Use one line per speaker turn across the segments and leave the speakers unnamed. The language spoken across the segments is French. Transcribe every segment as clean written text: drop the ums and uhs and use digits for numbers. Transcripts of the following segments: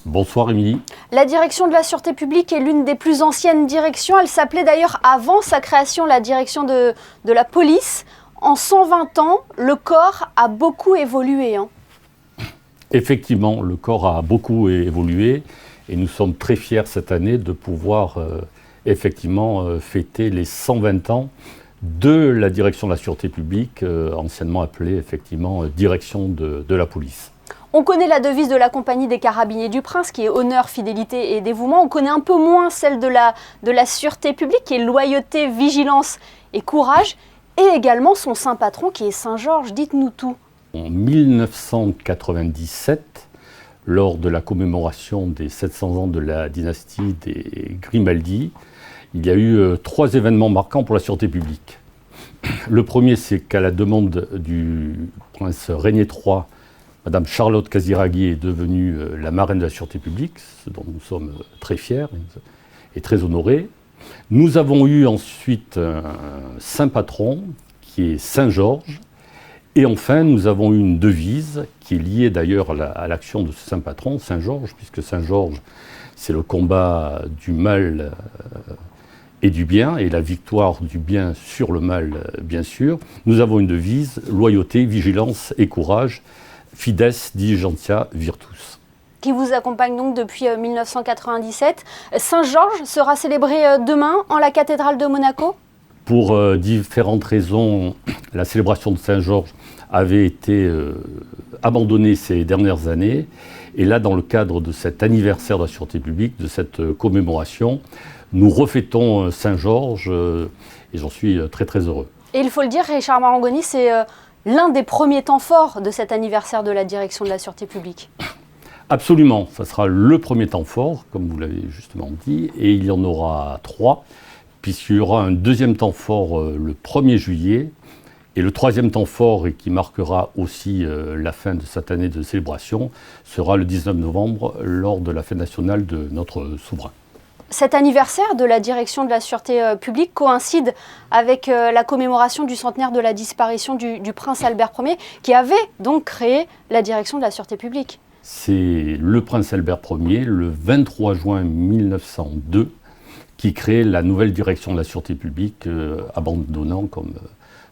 Bonsoir Émilie.
La direction de la sûreté publique est l'une des plus anciennes directions. Elle s'appelait d'ailleurs avant sa création la direction de la police. En 120 ans, le corps a beaucoup évolué.
Effectivement, le corps a beaucoup évolué et nous sommes très fiers cette année de pouvoir fêter les 120 ans de la direction de la sûreté publique, anciennement appelée direction de la police.
On connaît la devise de la compagnie des carabiniers du Prince, qui est honneur, fidélité et dévouement. On connaît un peu moins celle de la sûreté publique, qui est loyauté, vigilance et courage. Et également son saint patron, qui est Saint Georges. Dites-nous tout.
En 1997, lors de la commémoration des 700 ans de la dynastie des Grimaldi, il y a eu 3 événements marquants pour la sûreté publique. Le premier, c'est qu'à la demande du prince Régnier III, Madame Charlotte Casiraghi est devenue la marraine de la sûreté publique, ce dont nous sommes très fiers et très honorés. Nous avons eu ensuite un saint patron qui est Saint Georges. Et enfin, nous avons eu une devise qui est liée d'ailleurs à l'action de ce saint patron, Saint Georges, puisque Saint Georges, c'est le combat du mal et du bien, et la victoire du bien sur le mal, bien sûr. Nous avons une devise, loyauté, vigilance et courage, Fides Diligentia Virtus.
Qui vous accompagne donc depuis 1997. Saint Georges sera célébré demain en la cathédrale de Monaco.
Pour différentes raisons, la célébration de Saint Georges avait été abandonnée ces dernières années. Et là, dans le cadre de cet anniversaire de la sûreté publique, de cette commémoration, nous refêtons Saint Georges et j'en suis très très heureux.
Et il faut le dire, Richard Marangoni, c'est l'un des premiers temps forts de cet anniversaire de la direction de la sûreté publique.
Absolument, ça sera le premier temps fort, comme vous l'avez justement dit, et il y en aura 3, puisqu'il y aura un deuxième temps fort le 1er juillet, et le troisième temps fort, et qui marquera aussi la fin de cette année de célébration, sera le 19 novembre, lors de la fête nationale de notre souverain.
Cet anniversaire de la direction de la sûreté publique coïncide avec la commémoration du centenaire de la disparition du prince Albert Ier, qui avait donc créé la direction de la sûreté publique.
C'est le prince Albert Ier, le 23 juin 1902, qui crée la nouvelle direction de la sûreté publique, abandonnant, comme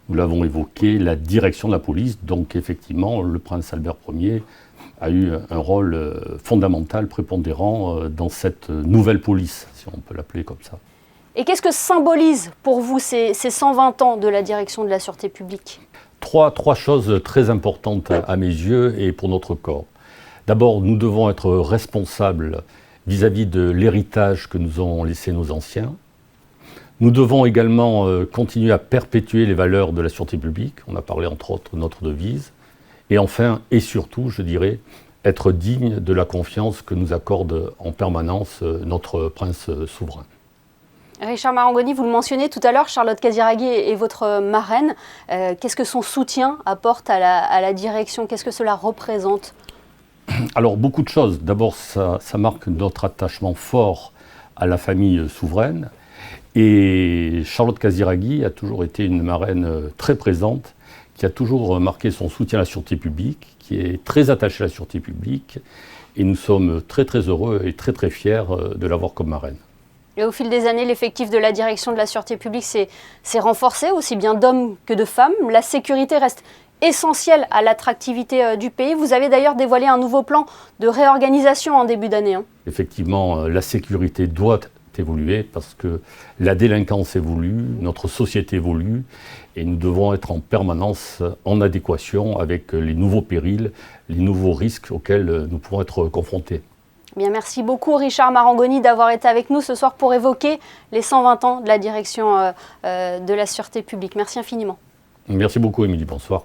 nous l'avons évoqué, la direction de la police. Donc effectivement, le prince Albert Ier a eu un rôle fondamental, prépondérant dans cette nouvelle police, si on peut l'appeler comme ça.
Et qu'est-ce que symbolise pour vous ces 120 ans de la direction de la sûreté publique ?
Trois choses très importantes à mes yeux et pour notre corps. D'abord, nous devons être responsables vis-à-vis de l'héritage que nous ont laissé nos anciens. Nous devons également continuer à perpétuer les valeurs de la sûreté publique. On a parlé entre autres de notre devise. Et enfin, et surtout, je dirais, être digne de la confiance que nous accorde en permanence notre prince souverain.
Richard Marangoni, vous le mentionnez tout à l'heure, Charlotte Casiraghi est votre marraine. Qu'est-ce que son soutien apporte à la direction ? Qu'est-ce que cela représente ?
Alors, beaucoup de choses. D'abord, ça marque notre attachement fort à la famille souveraine. Et Charlotte Casiraghi a toujours été une marraine très présente, qui a toujours marqué son soutien à la sûreté publique, qui est très attachée à la sûreté publique. Et nous sommes très très heureux et très très fiers de l'avoir comme marraine.
Et au fil des années, l'effectif de la direction de la sûreté publique s'est renforcé, aussi bien d'hommes que de femmes. La sécurité reste essentielle à l'attractivité du pays. Vous avez d'ailleurs dévoilé un nouveau plan de réorganisation en début d'année.
Effectivement, la sécurité doit évoluer parce que la délinquance évolue, notre société évolue et nous devons être en permanence en adéquation avec les nouveaux périls, les nouveaux risques auxquels nous pourrons être confrontés.
Bien, merci beaucoup Richard Marangoni d'avoir été avec nous ce soir pour évoquer les 120 ans de la direction de la sûreté publique. Merci infiniment.
Merci beaucoup Émilie, bonsoir.